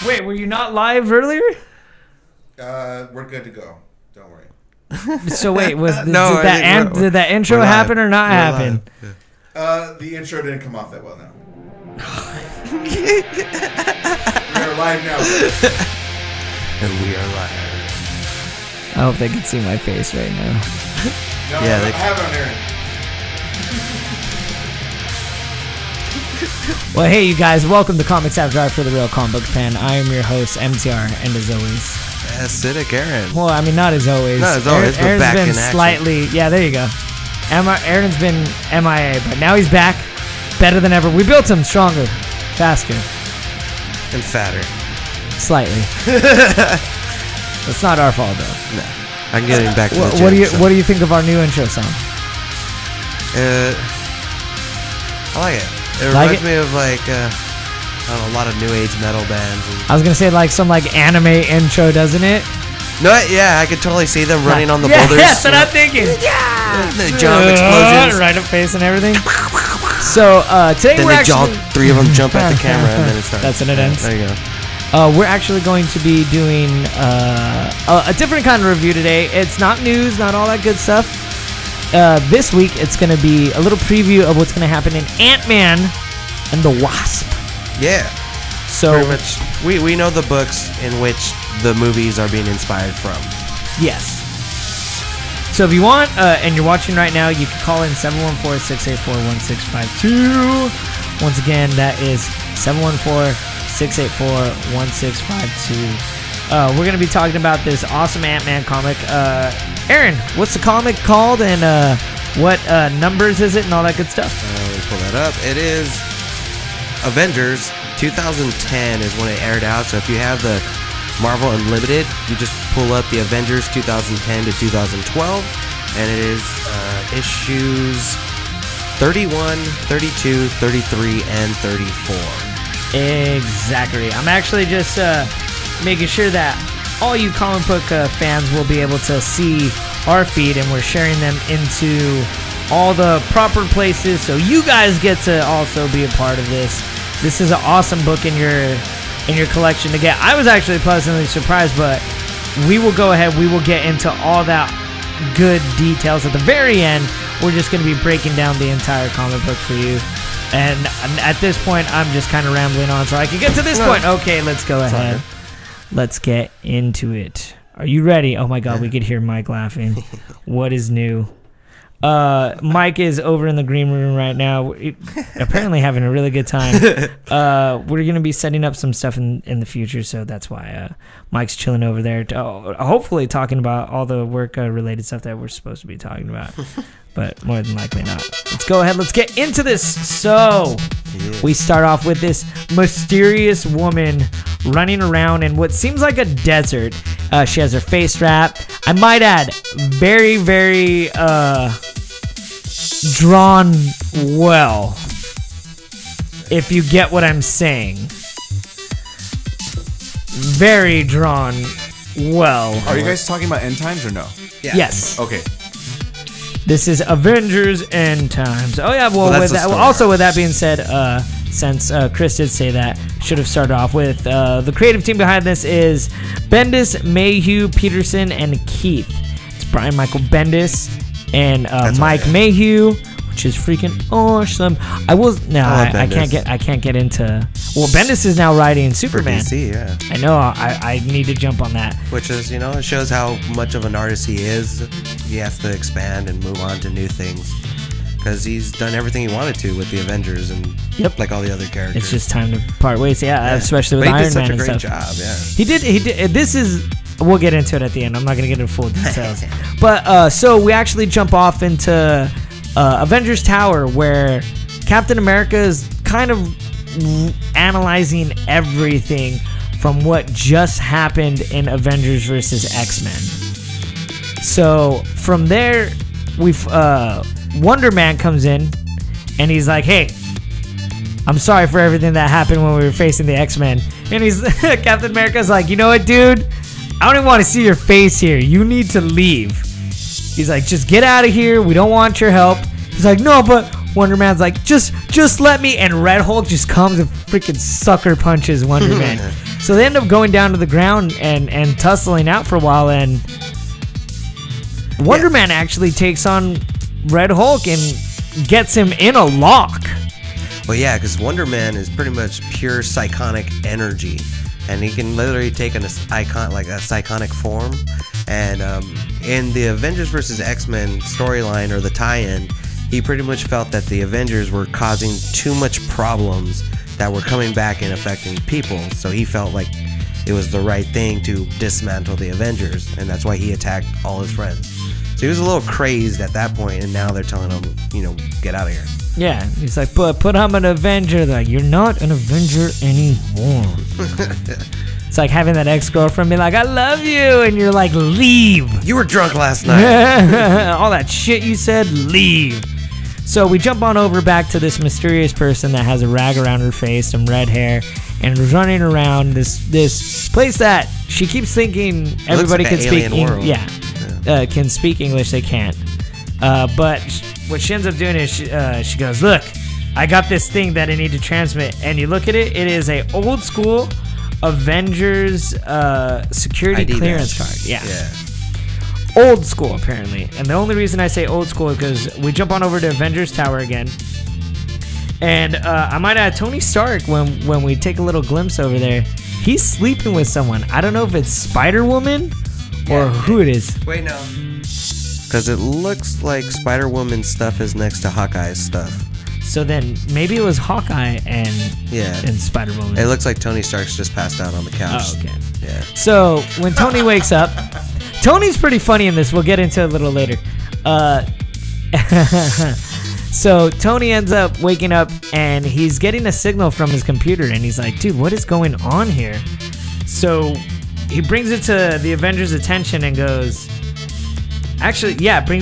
Wait, were you not live earlier? We're good to go. Don't worry. So wait, did that intro happen or not happen? The intro didn't come off that well now. We're live now. And we are live. I hope they can see my face right now. No, yeah, I have it on Aaron. Well, hey, you guys, welcome to Comics After Dark for the Real Comic Book Fan. I am your host, MTR, and as always... acidic Aaron. Well, I mean, not as always. Not as always, but back in action. Slightly... Yeah, there you go. Aaron's been MIA, but now he's back, better than ever. We built him stronger, faster. And fatter. Slightly. It's not our fault, though. No. I'm getting back to the gym. What do you think of our new intro song? I like it. It reminds me of I don't know, a lot of new age metal bands. I was gonna say like some anime intro, doesn't it? No, yeah, I could totally see them running on the boulders. Yes, that's what I'm thinking. Yeah, the jump explosions, right up face and everything. So today then three of them jump at the camera, and then it starts. That's when it ends. There you go. We're actually going to be doing a different kind of review today. It's not news, not all that good stuff. This week, it's going to be a little preview of what's going to happen in Ant-Man and the Wasp. Yeah. So pretty much, we know the books in which the movies are being inspired from. Yes. So if you want, and you're watching right now, you can call in 714-684-1652. Once again, that is 714-684-1652. We're going to be talking about this awesome Ant-Man comic. Aaron, what's the comic called, and what numbers is it, and all that good stuff? Let me pull that up. It is Avengers 2010 is when it aired out. So if you have the Marvel Unlimited, you just pull up the Avengers 2010 to 2012, and it is issues 31, 32, 33, and 34. Exactly. I'm actually just making sure that all you comic book fans will be able to see our feed, and we're sharing them into all the proper places, so you guys get to also be a part of this. This is an awesome book in your collection to get. I was actually pleasantly surprised, but we will go ahead. We will get into all that good details at the very end. We're just going to be breaking down the entire comic book for you. And at this point, I'm just kind of rambling on so I can get to this point. Okay, let's go ahead. Let's get into it. Are you ready? Oh my God, we could hear Mike laughing. What is new? Mike is over in the green room right now, apparently having a really good time. We're going to be setting up some stuff in the future, so that's why Mike's chilling over there. Hopefully talking about all the work-related stuff that we're supposed to be talking about, but more than likely not. Let's go ahead. Let's get into this. So we start off with this mysterious woman running around in what seems like a desert. She has her face wrapped. I might add, very, very drawn well, if you get what I'm saying. Very drawn well. Are you guys talking about end times or no? Yeah. Yes. Okay. This is Avengers End Times. Oh yeah, well with that, also with that being said, since Chris did say that, should have started off with the creative team behind this is Bendis, Mayhew, Peterson, and Keith. It's Brian Michael Bendis and Mike Mayhew, which is freaking awesome. I can't get into. Well, Bendis is now writing Superman. For DC, yeah. I know. I need to jump on that. Which is, it shows how much of an artist he is. He has to expand and move on to new things because he's done everything he wanted to with the Avengers and like all the other characters. It's just time to part ways. Yeah. Especially with Iron Man and stuff. He did such a great job. Yeah. He did. This is. We'll get into it at the end. I'm not going to get into full details. But so we actually jump off into Avengers Tower, where Captain America is kind of analyzing everything from what just happened in Avengers vs. X-Men. So from there, Wonder Man comes in, and he's like, "Hey, I'm sorry for everything that happened when we were facing the X-Men." And Captain America's like, "You know what, dude? I don't even want to see your face here. You need to leave." He's like, "Just get out of here. We don't want your help." He's like, "No, but..." Wonder Man's like, just let me. And Red Hulk just comes and freaking sucker punches Wonder Man. So they end up going down to the ground and tussling out for a while, and Wonder Man actually takes on Red Hulk and gets him in a lock. Well, yeah, because Wonder Man is pretty much pure psychonic energy, and he can literally take a psychonic form. And in the Avengers vs. X-Men storyline, or the tie-in, he pretty much felt that the Avengers were causing too much problems that were coming back and affecting people. So he felt like it was the right thing to dismantle the Avengers, and that's why he attacked all his friends. So he was a little crazed at that point, and now they're telling him, get out of here. Yeah, he's like, but I'm an Avenger. They're like, you're not an Avenger anymore. It's like having that ex-girlfriend be like, I love you, and you're like, leave. You were drunk last night. All that shit you said, leave. So we jump on over back to this mysterious person that has a rag around her face, some red hair, and running around this place that she keeps thinking everybody can speak English. Yeah, can speak English. They can't. But what she ends up doing is she goes, look, I got this thing that I need to transmit. And you look at it, it is a old school Avengers security ID clearance badge. card. Yeah. Old school, apparently. And the only reason I say old school is because we jump on over to Avengers Tower again. And I might add, Tony Stark, when we take a little glimpse over there, he's sleeping with someone. I don't know if it's Spider-Woman or who it is. Wait, no. Because it looks like Spider-Woman's stuff is next to Hawkeye's stuff. So then maybe it was Hawkeye and Spider-Woman. It looks like Tony Stark's just passed out on the couch. Oh, okay. Yeah. So when Tony wakes up, Tony's pretty funny in this. We'll get into it a little later. So Tony ends up waking up and he's getting a signal from his computer, and he's like, dude, what is going on here? So he brings it to the Avengers' attention and goes, brings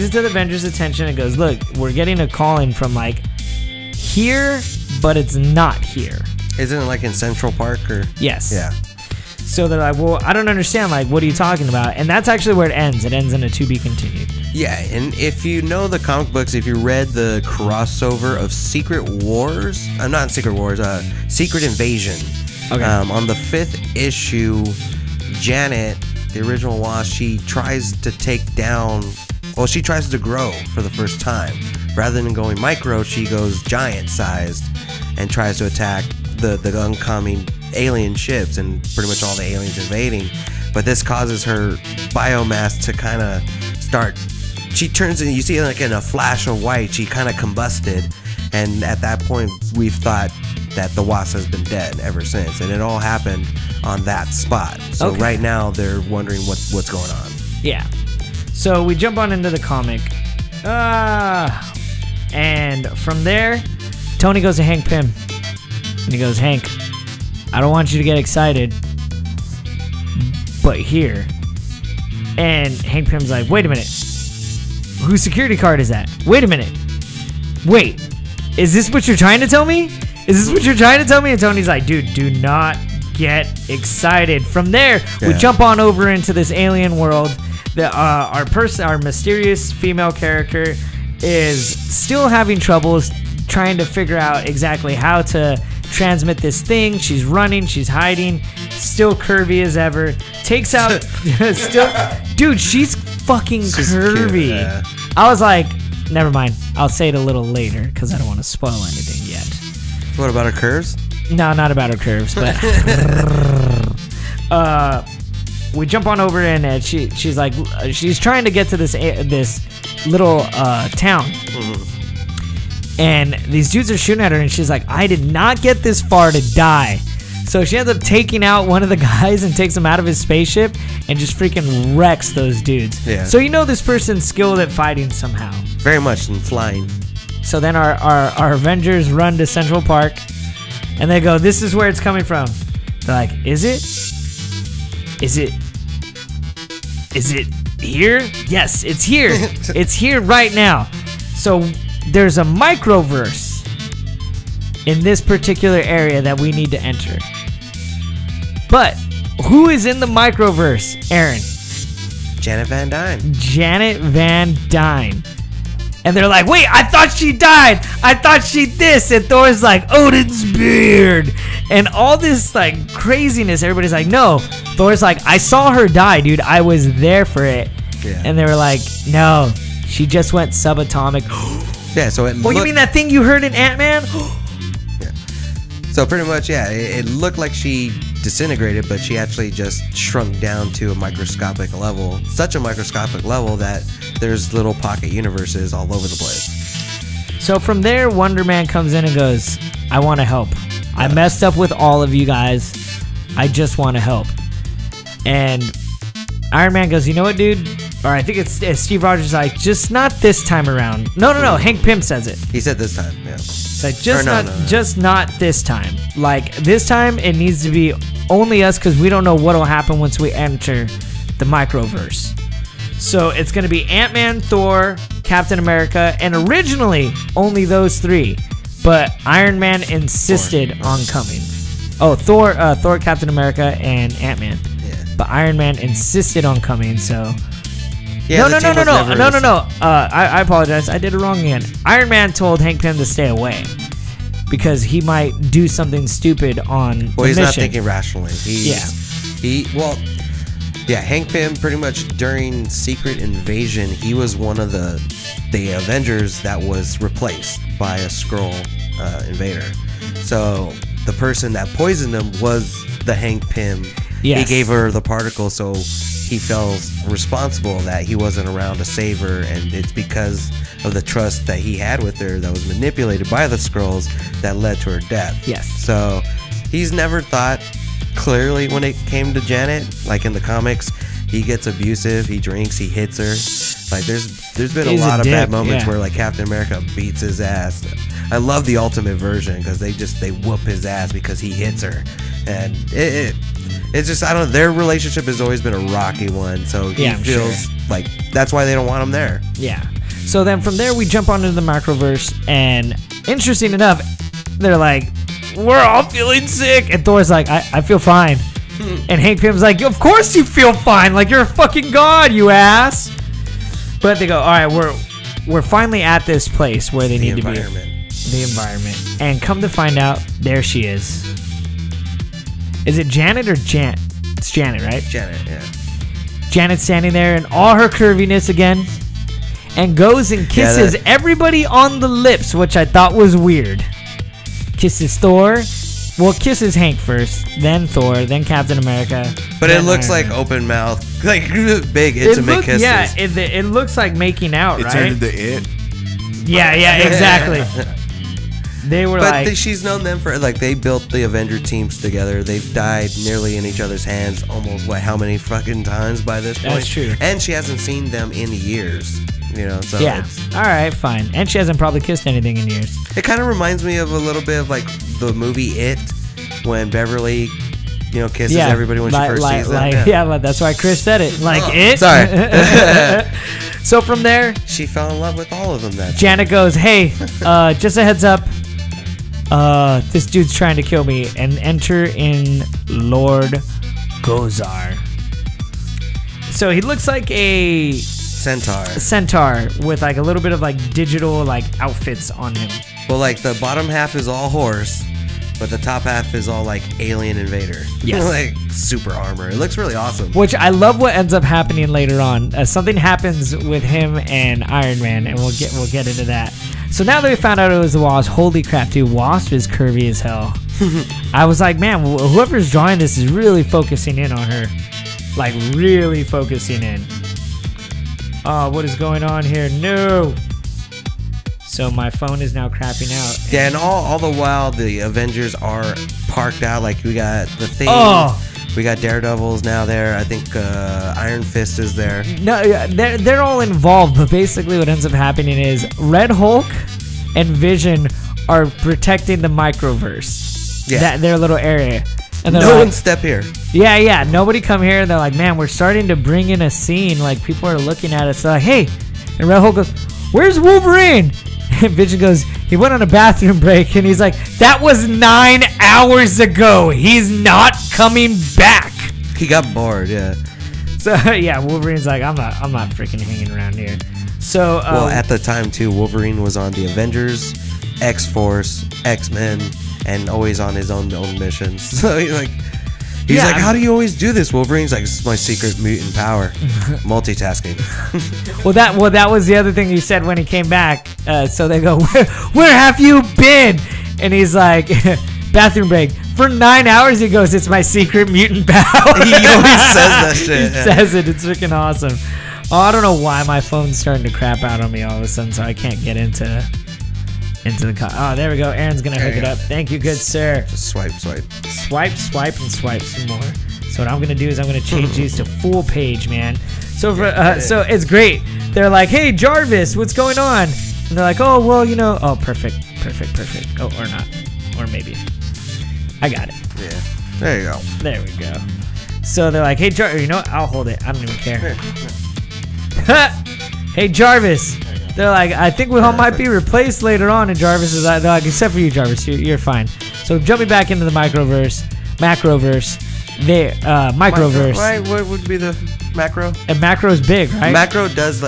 it to the Avengers' attention and goes, look, we're getting a call in from like here, but it's not here. Isn't it like in Central Park or? Yes. Yeah. So they're like, well, I don't understand. Like, what are you talking about? And that's actually where it ends. It ends in a to be continued. Yeah, and if you know the comic books, if you read the crossover of Secret Wars, not Secret Wars, Secret Invasion. Okay. On the 5th issue, Janet, the original Wasp, she tries to she tries to grow for the first time. Rather than going micro, she goes giant-sized and tries to attack the oncoming alien ships and pretty much all the aliens invading. But this causes her biomass to kind of start. She turns in, you see like in a flash of white, she kind of combusted. And at that point, we've thought that the Wasp has been dead ever since. And it all happened on that spot. So right now, they're wondering what's going on. Yeah. So we jump on into the comic. And from there, Tony goes to Hank Pym. And he goes, Hank, I don't want you to get excited, but here. And Hank Pym's like, wait a minute. Whose security card is that? Wait a minute. Wait. Is this what you're trying to tell me? Is this what you're trying to tell me? And Tony's like, dude, do not get excited. From there, we jump on over into this alien world. Our mysterious female character is still having troubles trying to figure out exactly how to transmit this thing. She's running, she's hiding, still curvy as ever. Takes out dude, she's fucking curvy. Cute, yeah. I was like, never mind. I'll say it a little later because I don't want to spoil anything yet. What about her curves? No, not about her curves, but we jump on over and she's like, she's trying to get to this little town. Mm-hmm. And these dudes are shooting at her, and she's like, I did not get this far to die. So she ends up taking out one of the guys and takes him out of his spaceship and just freaking wrecks those dudes. Yeah. So you know this person's skilled at fighting somehow. Very much in flying. So then our Avengers run to Central Park, and they go, this is where it's coming from. They're like, is it? Is it here? Yes, it's here. It's here right now. So there's a microverse in this particular area that we need to enter. But who is in the microverse, Aaron? Janet Van Dyne. Janet Van Dyne. And they're like, wait, I thought she died. I thought she this. And Thor's like, Odin's beard. And all this like craziness, everybody's like, no. Thor's like, I saw her die, dude. I was there for it. Yeah. And they were like, no, she just went subatomic. Yeah, so it Oh, you mean that thing you heard in Ant-Man? Yeah. So pretty much, yeah, it looked like she disintegrated, but she actually just shrunk down to a microscopic level. Such a microscopic level that there's little pocket universes all over the place. So from there, Wonder Man comes in and goes, I want to help. I messed up with all of you guys. I just want to help. And Iron Man goes, you know what, dude? Or I think it's Steve Rogers like, just not this time around. No. Hank Pym says it. He said this time, yeah. It's like, just not this time. Like, this time, it needs to be only us because we don't know what will happen once we enter the microverse. So it's going to be Ant-Man, Thor, Captain America, and originally only those three. But Iron Man insisted on coming. Oh, Thor, Captain America, and Ant-Man. Yeah. But Iron Man insisted on coming, so... Yeah, No. I apologize. I did it wrong again. Iron Man told Hank Pym to stay away because he might do something stupid on the mission. Well, he's not thinking rationally. Hank Pym pretty much during Secret Invasion, he was one of the Avengers that was replaced by a Skrull invader. So the person that poisoned him was the Hank Pym. Yes. He gave her the particle, so he felt responsible that he wasn't around to save her, and it's because of the trust that he had with her that was manipulated by the Skrulls that led to her death. Yes. So he's never thought clearly when it came to Janet. Like in the comics, he gets abusive, he drinks, he hits her. Like there's been a lot of bad moments where like Captain America beats his ass. I love the Ultimate version because they whoop his ass because he hits her, and it's just, I don't know, their relationship has always been a rocky one, so he feels like that's why they don't want him there. Yeah. So then from there we jump onto the microverse, and interesting enough, they're like, we're all feeling sick, and Thor's like, I feel fine. And Hank Pym's like, of course you feel fine, like you're a fucking god, you ass. But they go, all right, we're finally at this place where they need to be. The environment. And come to find out, there she is. Is it Janet or Jan? It's Janet, right? Janet, yeah. Janet's standing there in all her curviness again, and goes and kisses everybody on the lips, which I thought was weird. Kisses Thor. Well, kisses Hank first, then Thor, then Captain America. But it looks like open mouth, like big intimate kisses. Yeah, it looks like making out, right? It turned into it. Yeah, exactly. They were but she's known them for, like, they built the Avenger teams together. They've died nearly in each other's hands almost, how many fucking times by this point? That's true. And she hasn't seen them in years, so yeah. All right, fine. And she hasn't probably kissed anything in years. It kind of reminds me of a little bit of, like, the movie It, when Beverly, kisses everybody when she first sees them. Yeah, but that's why Chris said it. It. Sorry. So from there, she fell in love with all of them. Janet goes, hey, just a heads up. This dude's trying to kill me, and enter in Lord Gozar. So he looks like a centaur with like a little bit of like digital like outfits on him. Well, like the bottom half is all horse, but the top half is all like alien invader. Yes. Like super armor. It looks really awesome. Which I love what ends up happening later on. Something happens with him and Iron Man, and we'll get into that. So now that we found out it was the Wasp, holy crap, dude, Wasp is curvy as hell. I was like, man, whoever's drawing this is really focusing in on her. Like, really focusing in. Oh, what is going on here? No! So my phone is now crapping out. Yeah, and all the while, the Avengers are parked out. Like, we got the Thing. Oh! We got Daredevil's now there. I think Iron Fist is there. No, they're all involved, but basically what ends up happening is Red Hulk and Vision are protecting the microverse. Yeah. Their little area. And no one step here. Yeah. Nobody come here. They're like, man, we're starting to bring in a scene. Like, people are looking at us. They're like, hey. And Red Hulk goes, where's Wolverine? And Vision goes, he went on a bathroom break. And he's like, that was 9 hours ago. He's not coming back. He got bored, yeah. So, yeah, Wolverine's like, I'm not freaking hanging around here. So, well, at the time, too, Wolverine was on the Avengers, X-Force, X-Men. and always on his own missions. So he's like, Yeah, how do you always do this, Wolverine's like, it's my secret mutant power, multitasking. Well, that was the other thing he said when he came back. So they go, where have you been? And he's like, bathroom break. For 9 hours, he goes, it's my secret mutant power. He always says that shit. He says it. It's freaking awesome. Oh, I don't know why my phone's starting to crap out on me all of a sudden, so I can't get into the car. Oh, there we go. Aaron's going to hook it up. Thank you, good sir. Just swipe. Swipe, and swipe some more. So what I'm going to do is I'm going to change these to full page, man. So so it's great. They're like, hey, Jarvis, what's going on? And they're like, oh, well, oh, perfect. Oh, or not. Or maybe. I got it. Yeah. There you go. There we go. So they're like, hey, Jarvis, you know what? I'll hold it. I don't even care. Here. Hey, Jarvis. They're like, I think we all might be replaced later on. And Jarvis is like, except for you, Jarvis, you're fine. So jumping back into the macroverse, microverse. Right? What would be the macro? And macro's big, right? Macro does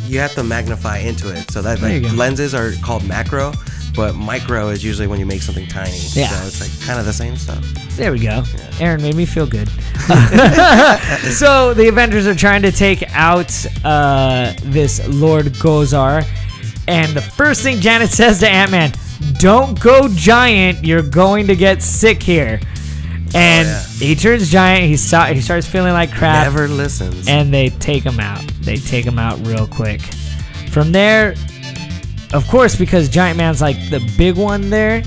you have to magnify into it. So that lenses are called macro, but micro is usually when you make something tiny. Yeah. So it's kind of the same stuff. There we go. Yeah. Aaron made me feel good. So the Avengers are trying to take out this Lord Gozar. And the first thing Janet says to Ant-Man, don't go giant. You're going to get sick here. And he turns giant. He starts feeling like crap. Never listens. And they take him out. They take him out real quick. From there, of course, because Giant Man's like the big one there,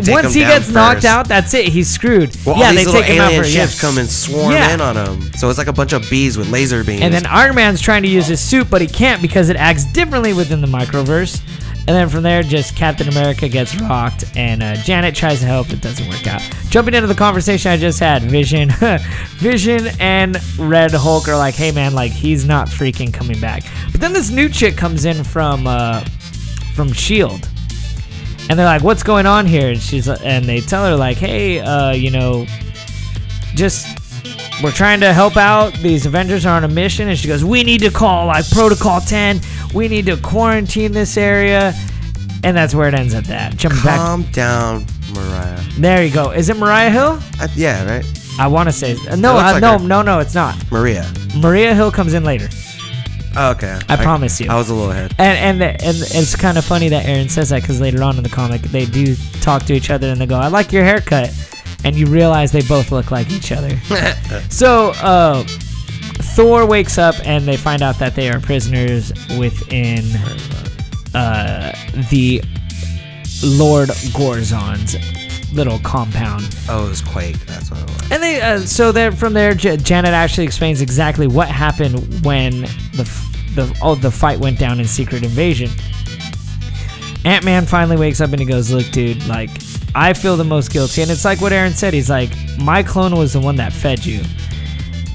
once he gets knocked out, that's it. He's screwed. Well, all these little alien ships come and swarm in on him. So it's like a bunch of bees with laser beams. And then Iron Man's trying to use his suit, but he can't because it acts differently within the microverse. And then from there, just Captain America gets rocked, and Janet tries to help. It doesn't work out. Jumping into the conversation I just had, Vision and Red Hulk are like, hey, man, like, he's not freaking coming back. But then this new chick comes in from S.H.I.E.L.D. And they're like, what's going on here? And they tell her, like, hey, we're trying to help out. These Avengers are on a mission. And she goes, we need to call, like, Protocol 10. We need to quarantine this area. And that's where it ends at that. Calm down, Mariah. There you go. Is it Mariah Hill? Yeah, right? I want to say. No, it's not. Maria Hill comes in later. Oh, okay. I promise you. I was a little ahead. And it's kind of funny that Aaron says that because later on in the comic, they do talk to each other and they go, I like your haircut. And you realize they both look like each other. So, Thor wakes up and they find out that they are prisoners within the Lord Gorzon's little compound. Oh, it was Quake. That's what it was. And they, from there, Janet actually explains exactly what happened when the fight went down in Secret Invasion. Ant-Man finally wakes up and he goes, look, dude, like, I feel the most guilty. And it's like what Aaron said. He's like, my clone was the one that fed you.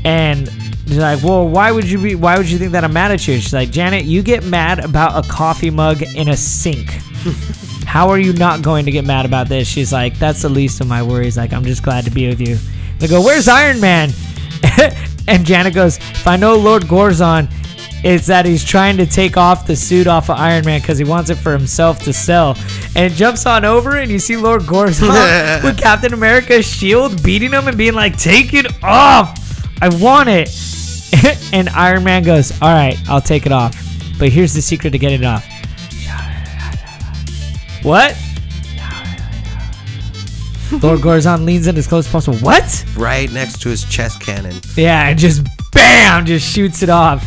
And he's like, well, why would you think that I'm mad at you? She's like, Janet, you get mad about a coffee mug in a sink. How are you not going to get mad about this? She's like, that's the least of my worries. Like, I'm just glad to be with you. They go, where's Iron Man? And Janet goes, if I know Lord Gorzon, it's that he's trying to take off the suit off of Iron Man because he wants it for himself to sell. And it jumps on over and you see Lord Gorzon with Captain America's shield beating him and being like, take it off. I want it. And Iron Man goes, all right, I'll take it off. But here's the secret to get it off. What? Lord Gorzon leans in as close as possible. What? Right next to his chest cannon. Yeah, and just bam, just shoots it off.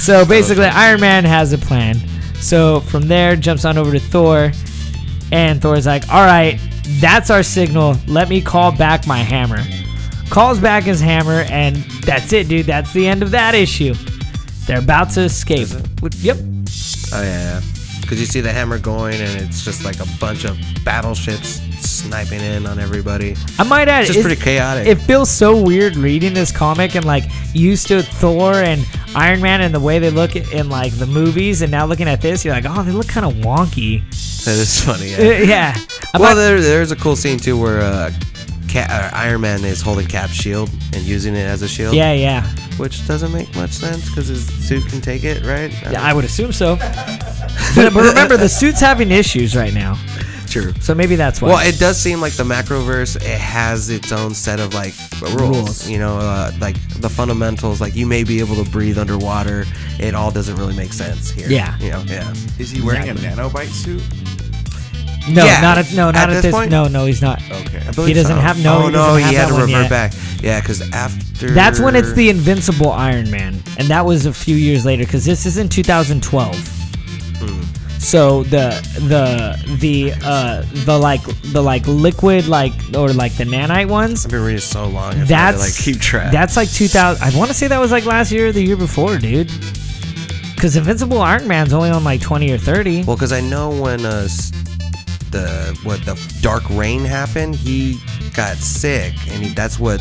So basically, Iron Man has a plan. So from there, jumps on over to Thor, and Thor's like, all right, that's our signal. Let me call back my hammer. Calls back his hammer, and that's it, dude. That's the end of that issue. They're about to escape. Yep. Oh, yeah. Because you see the hammer going, and it's just like a bunch of battleships sniping in on everybody. I might add, it's just pretty chaotic. It feels so weird reading this comic and like used to Thor and Iron Man and the way they look in like the movies, and now looking at this, you're like, oh, they look kind of wonky. That is funny. Yeah. Yeah. Well, there's a cool scene too where Iron Man is holding Cap's shield and using it as a shield. Yeah. Which doesn't make much sense because his suit can take it, right? Yeah, I would assume so. But remember, the suit's having issues right now. True. So maybe that's why. Well, it does seem like the Macroverse, it has its own set of like rules. You know, like the fundamentals. Like you may be able to breathe underwater. It all doesn't really make sense here. Yeah. You know. Yeah. Is he wearing a nanobite suit? No, Yeah. not at this point? No, he's not. Okay. I believe He doesn't so. have no. Oh he no, doesn't he have had that to one revert yet. back. Yeah, because after That's when it's the Invincible Iron Man, and that was a few years later because this is in 2012. So the liquid or like the nanite ones. I've been reading so long. I That's to, like keep track. That's like 2000. I want to say that was like last year or the year before, dude. Because Invincible Iron Man's only on like 20 or 30. Well, because I know when the Dark Reign happened, he got sick, and that's what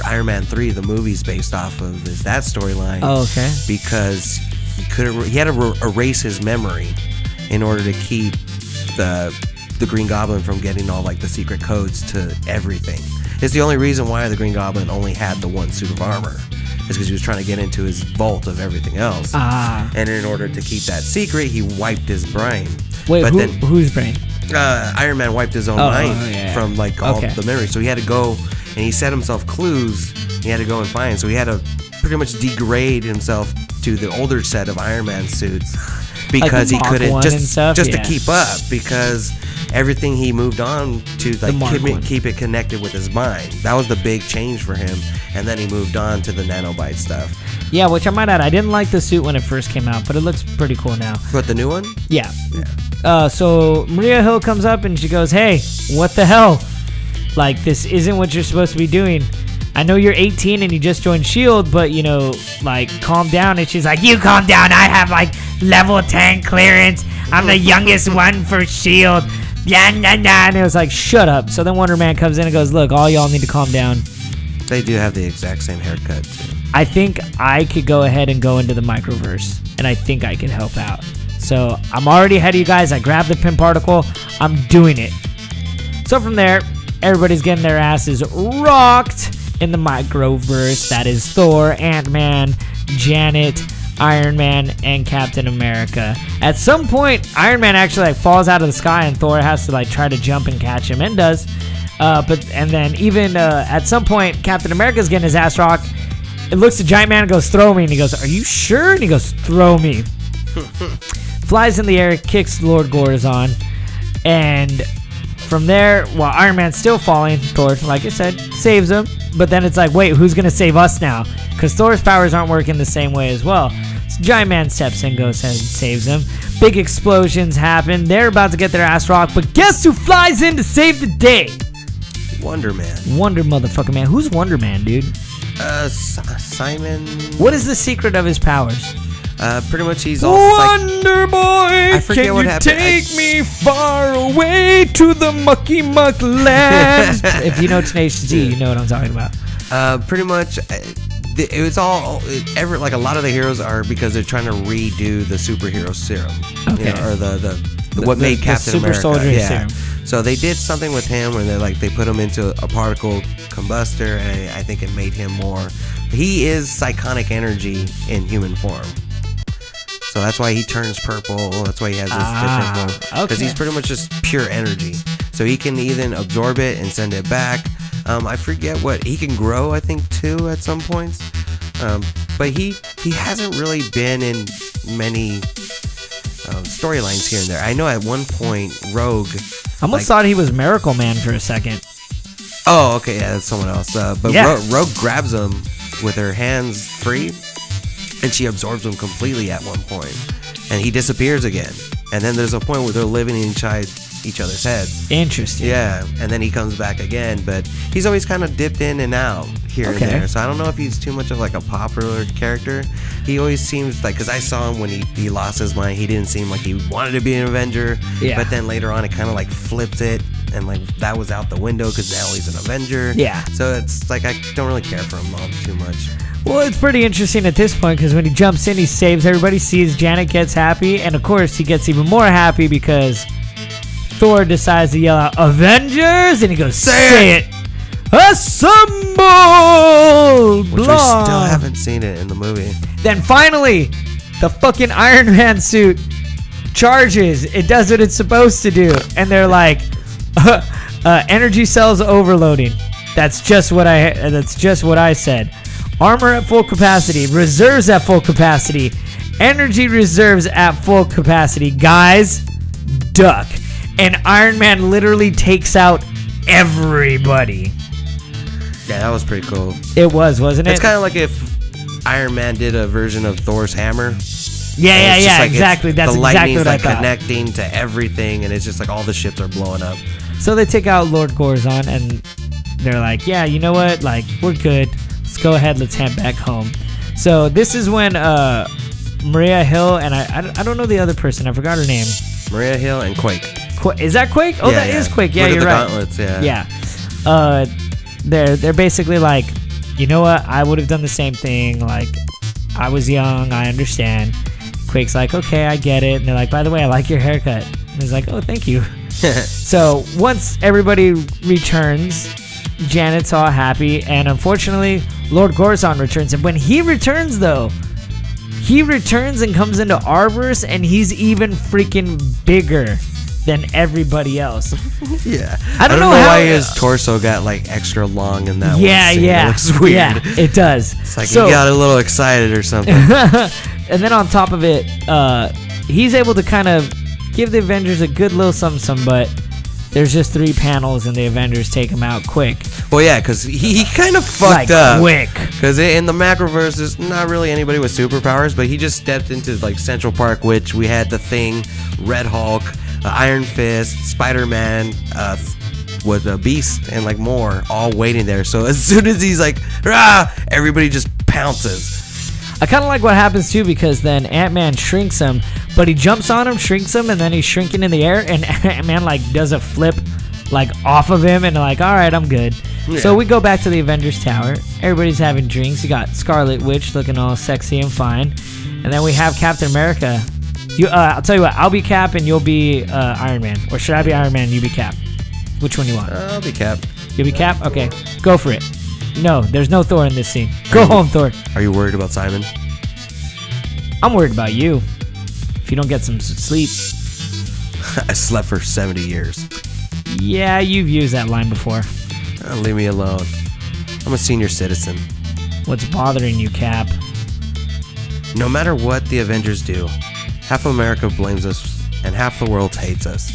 Iron Man 3, the movie's based off of, is that storyline. Oh, okay. Because he had to erase his memory in order to keep the Green Goblin from getting all like the secret codes to everything. It's the only reason why the Green Goblin only had the one suit of armor. Is because he was trying to get into his vault of everything else. And in order to keep that secret, he wiped his brain. Wait, whose brain? Iron Man wiped his own mind from like all the memories. So he had to go, and he set himself clues. He had to go and find. So he had to pretty much degrade himself to the older set of Iron Man suits because he couldn't just to keep up, because everything he moved on to like keep it connected with his mind. That was the big change for him, and then he moved on to the nanobite stuff. Yeah, which I might add, I didn't like the suit when it first came out, but it looks pretty cool now. But the new one? Yeah. So Maria Hill comes up and she goes, "Hey, what the hell? Like, this isn't what you're supposed to be doing. I know you're 18 and you just joined S.H.I.E.L.D., but, you know, like, calm down." And she's like, "You calm down. I have, like, level 10 clearance. I'm the youngest one for S.H.I.E.L.D. Yeah, nah, nah." And it was like, shut up. So then Wonder Man comes in and goes, "Look, all y'all need to calm down. They do have the exact same haircut, too. I think I could go ahead and go into the microverse, and I think I can help out. So I'm already ahead of you guys. I grabbed the pin particle. I'm doing it." So from there, everybody's getting their asses rocked in the microverse. That is Thor, Ant-Man, Janet, Iron Man, and Captain America. At some point, Iron Man actually like falls out of the sky, and Thor has to like try to jump and catch him, and does. And then even at some point, Captain America's getting his ass rocked. It looks to Giant Man and goes, "Throw me." And he goes, "Are you sure?" And he goes, "Throw me." Flies in the air, kicks Lord Gorzon, and from there, while Iron Man's still falling, Thor, like I said, saves him. But then it's like, wait, who's going to save us now? Because Thor's powers aren't working the same way as well. So Giant Man steps in, goes ahead and saves him. Big explosions happen. They're about to get their ass rocked. But guess who flies in to save the day? Wonder Man. Wonder motherfucking Man. Who's Wonder Man, dude? Simon. What is the secret of his powers? Pretty much he's all Wonder Boy, I forget can what you happened. take me far away to the mucky muck land? If you know Tenacious D, you know what I'm talking about. Pretty much, it was all like a lot of the heroes are because they're trying to redo the superhero serum, Okay. or the what made Captain Super America. Soldier serum. So they did something with him where they put him into a particle combustor, and I think it made him more. He is psychonic energy in human form. So that's why he turns purple. That's why he has this different, because he's pretty much just pure energy. So he can even absorb it and send it back. I forget what he can grow. I think too at some points. But he hasn't really been in many storylines here and there. I know at one point Rogue. I almost thought he was Miracle Man for a second. Oh, okay, yeah, that's someone else. But Yeah. Rogue grabs him with her hands free, and she absorbs him completely at one point, and he disappears again. And then there's a point where they're living inside each other's heads. Interesting. Yeah, and then he comes back again, but he's always kind of dipped in and out here and there. So I don't know if he's too much of like a popular character. He always seems like, because I saw him when he lost his mind, he didn't seem like he wanted to be an Avenger. Yeah. But then later on, it kind of like flipped it, and like that was out the window because now he's an Avenger. Yeah. So it's like I don't really care for him all too much. Well, it's pretty interesting at this point because when he jumps in, he saves everybody, sees Janet gets happy, and of course he gets even more happy because Thor decides to yell out, "Avengers!" and he goes, "Say it!" Assemble! Which we still haven't seen it in the movie. Then finally, the fucking Iron Man suit charges. It does what it's supposed to do. And they're like, energy cells overloading. That's just what I said. Armor at full capacity. Reserves at full capacity. Energy reserves at full capacity. Guys, duck. And Iron Man literally takes out everybody. Yeah, that was pretty cool. It was, wasn't it? It's kind of like if Iron Man did a version of Thor's hammer. Yeah, exactly. That's the exactly what I thought. Connecting to everything, and it's just like all the ships are blowing up. So they take out Lord Corazon, and they're like, yeah, you know what? Like, we're good. Let's go ahead. Let's head back home. So this is when Maria Hill and I don't know the other person. I forgot her name. Maria Hill and Quake. Is that Quake? Oh, yeah, that is Quake. Yeah, you're right. Gauntlets, yeah. Yeah. They're basically like, you know what? I would have done the same thing. Like, I was young. I understand. Quake's like, okay, I get it. And they're like, by the way, I like your haircut. And he's like, oh, thank you. So once everybody returns, Janet's all happy. And unfortunately, Lord Corazon returns. And when he returns, though, he returns and comes into Arbor's, and he's even freaking bigger than everybody else. Yeah. I don't know why his torso got like extra long in that one scene. Yeah. It looks weird. Yeah, it does. It's like he got a little excited or something. And then on top of it, he's able to kind of give the Avengers a good little something, but there's just 3 panels and the Avengers take him out quick. Well, yeah, because he kind of fucked up. Quick. Because in the Macroverse, there's not really anybody with superpowers, but he just stepped into like Central Park, which we had the Thing, Red Hulk, Iron Fist, Spider-Man, with a Beast, and like more, all waiting there. So as soon as he's like, rah, everybody just pounces. I kind of like what happens too, because then Ant-Man shrinks him, but he jumps on him, shrinks him, and then he's shrinking in the air, and Ant-Man like does a flip like off of him, and like, all right, I'm good. Yeah. So we go back to the Avengers Tower. Everybody's having drinks. You got Scarlet Witch looking all sexy and fine, and then we have Captain America. I'll tell you what, I'll be Cap and you'll be Iron Man, or should I be Iron Man and you be Cap? Which one you want? I'll be Cap. You'll be Cap? Okay, go for it. No, there's no Thor in this scene. Go home, Thor. Are you worried about Simon? I'm worried about you. If you don't get some sleep. I slept for 70 years. Yeah, you've used that line before. Leave me alone. I'm a senior citizen. What's bothering you, Cap? No matter what the Avengers do, half of America blames us and half the world hates us.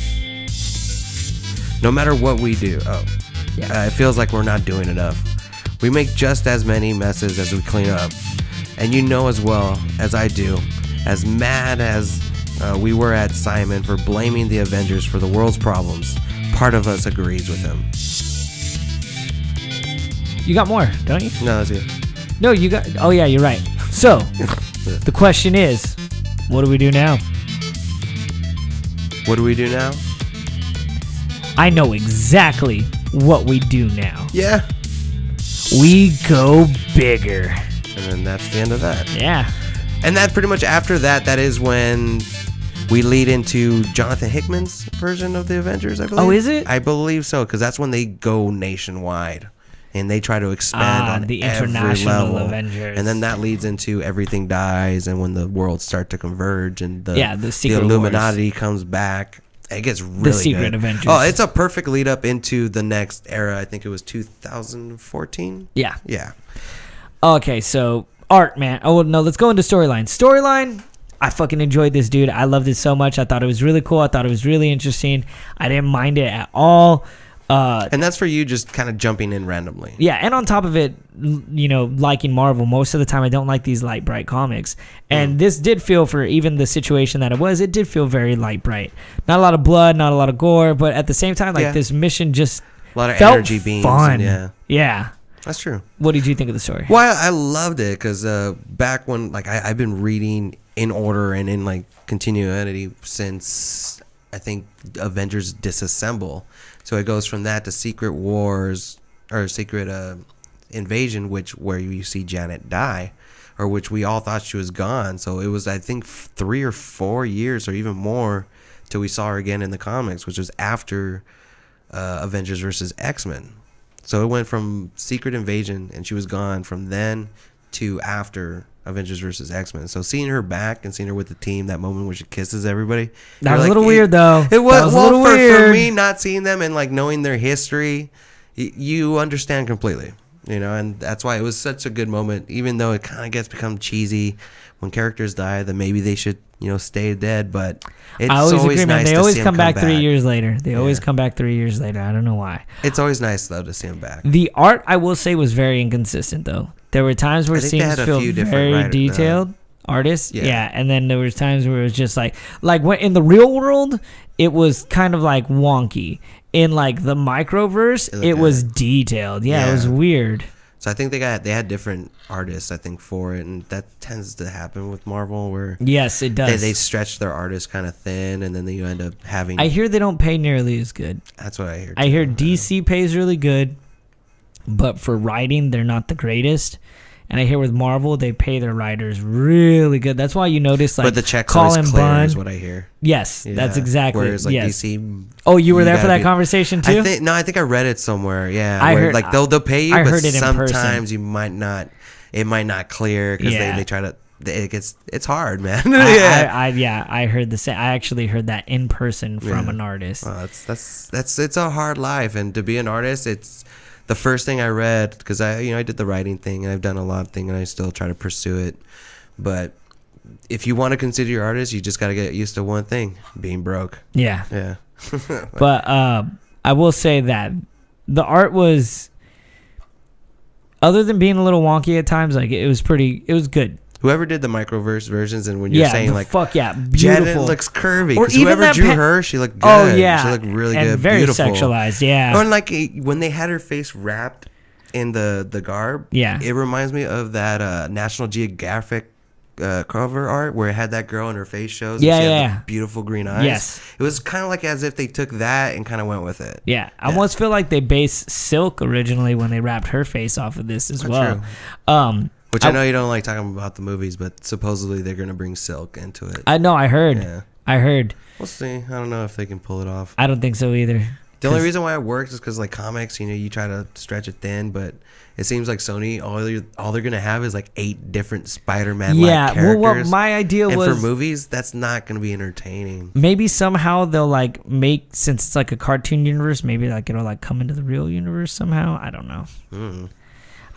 No matter what we do, it feels like we're not doing enough. We make just as many messes as we clean up. And you know as well as I do, as mad as we were at Simon for blaming the Avengers for the world's problems, part of us agrees with him. You got more, don't you? No, that's it. No, you got... Oh, yeah, you're right. So, the question is, what do we do now? What do we do now? I know exactly what we do now. Yeah. We go bigger. And then that's the end of that. Yeah. And that pretty much after that is when we lead into Jonathan Hickman's version of the Avengers, I believe. Oh, is it? I believe so, because that's when they go nationwide. And they try to expand on the every international level. Avengers. And then that leads into Everything Dies, and when the worlds start to converge, and the Secret Illuminati Wars. Comes back. It gets really The Secret good. Avengers. Oh, it's a perfect lead up into the next era. I think it was 2014. Yeah. Yeah. Okay, so art, man. Oh, no, let's go into storyline. Storyline, I fucking enjoyed this, dude. I loved it so much. I thought it was really cool. I thought it was really interesting. I didn't mind it at all. And that's for you just kind of jumping in randomly. Yeah, and on top of it, you know, liking Marvel, most of the time I don't like these light, bright comics. And this did feel, for even the situation that it did feel very light, bright. Not a lot of blood, not a lot of gore, but at the same time, like, this mission just a lot of felt energy beams. fun. And yeah. That's true. What did you think of the story? Well, I loved it because back when, like, I've been reading in order and in, like, continuity since, I think, Avengers Disassemble. So it goes from that to Secret Wars, or Secret Invasion, where you see Janet die, or which we all thought she was gone. So it was, I think, 3 or 4 years or even more till we saw her again in the comics, which was after Avengers versus X-Men. So it went from Secret Invasion, and she was gone from then to after Avengers versus X-Men. So seeing her back and seeing her with the team, that moment where she kisses everybody. That was a little weird, though. It was a little weird. For me, not seeing them and like knowing their history, you understand completely. You know, and that's why it was such a good moment, even though it kind of become cheesy when characters die, then maybe they should, stay dead. But it's I always agree, man. nice They to always see come him back 3 years later. They always Yeah. come back 3 years later. I don't know why. It's always nice, though, to see him back. The art, I will say, was very inconsistent, though. There were times where I think they scenes had a feel few different very writers, detailed. Artists, Yeah. yeah, and then there was times where it was just like when in the real world, it was kind of like wonky. In like the microverse, it was detailed. Yeah, it was weird. So I think they had different artists, I think, for it, and that tends to happen with Marvel, where Yes, it does. they stretch their artists kind of thin, and then you end up having. I hear they don't pay nearly as good. That's what I hear. I hear DC pays really good, but for writing, they're not the greatest. And I hear with Marvel, they pay their writers really good. That's why you notice, like, but the check's Colin always clear, Bunn. is what I hear. Yes, Yeah. that's exactly. Whereas like yes. DC. Oh, you were there for gotta that be- conversation too? I think I read it somewhere. Yeah, I where, heard- like they'll pay you, I but heard it in person. sometimes you might not. It might not clear because Yeah. they try to. It's hard, man. I heard the same. I actually heard that in person from Yeah. an artist. Well, that's it's a hard life, and to be an artist, it's the first thing I read because I did the writing thing and I've done a lot of things and I still try to pursue it, but if you want to consider your artist, you just got to get used to one thing: being broke. Yeah. Yeah. But I will say that the art was, other than being a little wonky at times, like it was good. Whoever did the microverse versions, and when you're saying like, fuck yeah, beautiful. Janet looks curvy. Or Because even whoever that drew her, she looked good. Oh yeah, she looked really and good, very beautiful, sexualized. Yeah. And like when they had her face wrapped in the garb, Yeah. it reminds me of that National Geographic cover art where it had that girl and her face shows. Yeah, and she yeah. had the beautiful green eyes. Yes. It was kind of like as if they took that and kind of went with it. Yeah, I almost feel like they based Silk originally when they wrapped her face off of this as well. Which I know you don't like talking about the movies, but supposedly they're going to bring Silk into it. I know. I heard. Yeah. I heard. We'll see. I don't know if they can pull it off. I don't think so either. The only reason why it works is because like comics, you try to stretch it thin, but it seems like Sony, all they're gonna have is like 8 different Spider-Man like characters. Well, what my idea and was, for movies, that's not gonna be entertaining. maybe somehow they'll like make, since it's like a cartoon universe, maybe like it'll like come into the real universe somehow. I don't know.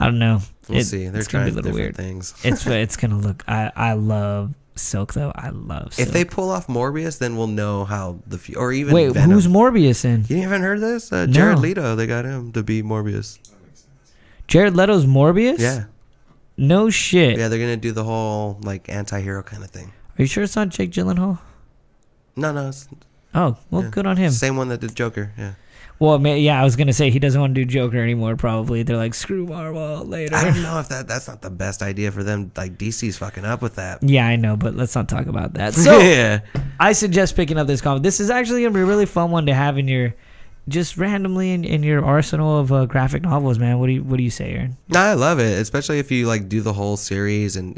I don't know. We'll see. They're it's gonna trying be a little different weird. things. It's gonna look. I love Silk though. I love Silk. If they pull off Morbius, then we'll know how or even wait, Venom. who's Morbius in? You haven't heard this? Jared Leto. They got him to be Morbius. Jared Leto's Morbius? Yeah. No shit. Yeah, they're gonna do the whole like anti-hero kind of thing. Are you sure it's not Jake Gyllenhaal? No, it's Oh, well, good on him. same one that did Joker. Yeah. Well, yeah, I was gonna say he doesn't want to do Joker anymore. Probably they're like, screw Marvel later. I don't know if that's not the best idea for them. Like DC's fucking up with that. Yeah, I know, but let's not talk about that. So yeah. I suggest picking up this comic. This is actually gonna be a really fun one to have in your, just randomly in your arsenal of graphic novels, man. What do you say, Aaron? No, I love it, especially if you like do the whole series, and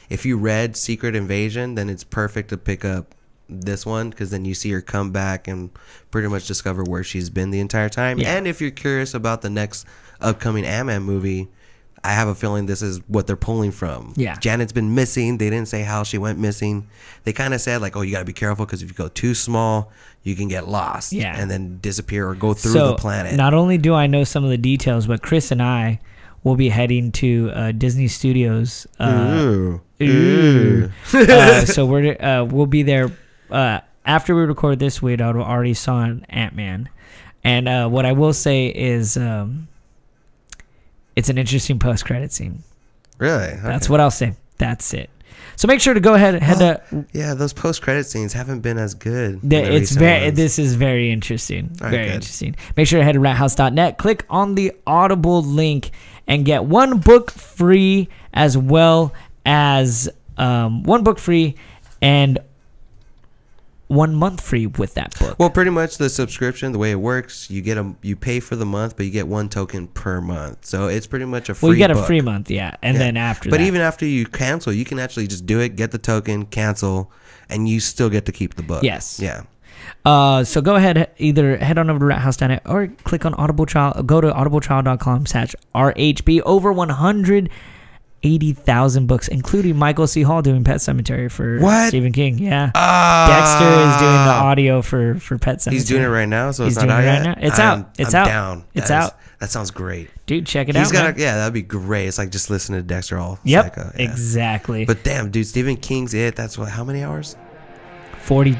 if you read Secret Invasion, then it's perfect to pick up this one because then you see her come back and pretty much discover where she's been the entire time. Yeah. And if you're curious about the next upcoming Ant-Man movie, I have a feeling this is what they're pulling from. Yeah. Janet's been missing. They didn't say how she went missing. They kind of said like, oh, you got to be careful because if you go too small, you can get lost. Yeah. And then disappear or go through So, the planet. not only do I know some of the details, but Chris and I will be heading to Disney Studios. Ooh. So we'll be there after we record this. We'd already saw an Ant-Man, and what I will say is it's an interesting post-credit scene. Really? Okay. That's what I'll say. That's it. So make sure to go ahead to. Yeah, those post-credit scenes haven't been as good. This is very interesting. All right, Very good. interesting. Make sure to head to rathouse.net, click on the Audible link, and get one book free, as well as one book free and 1 month free with that book. Well, pretty much the subscription, the way it works, you pay for the month, but you get 1 token per month. So it's pretty much a free. Well, you get book. a free month, yeah, and then after. But that. even after you cancel, you can actually just do it, get the token, cancel, and you still get to keep the book. Yes. Yeah. So go ahead, either head on over to rathouse.net or click on Audible Trial. Go to audibletrial.com/RHB. Over 180,000 books, including Michael C. Hall doing Pet Sematary for Stephen King. Yeah. Dexter is doing the audio for Pet Sematary. He's doing it right now, so He's it's not out doing it yet? right now. It's out. It's out. Down. It's out. That sounds great. Dude, check it out. Yeah, that'd be great. It's like just listening to Dexter all Yep, psycho. Yeah. exactly. But damn, dude, Stephen King's it. That's what? How many hours? 44.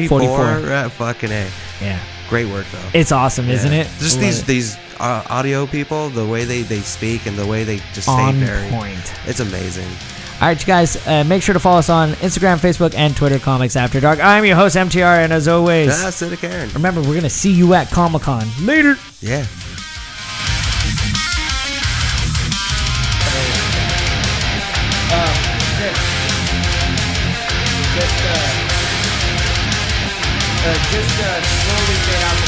44. Fucking A. Yeah. Great work though. It's awesome, isn't it? Just these audio people, the way they speak and the way they just say very point. It's amazing. All right, you guys, make sure to follow us on Instagram, Facebook, and Twitter, Comics After Dark. I'm your host, MTR, and as always, Cynic Karen. Remember, we're going to see you at Comic-Con. Later. Yeah. Just slowly fade out the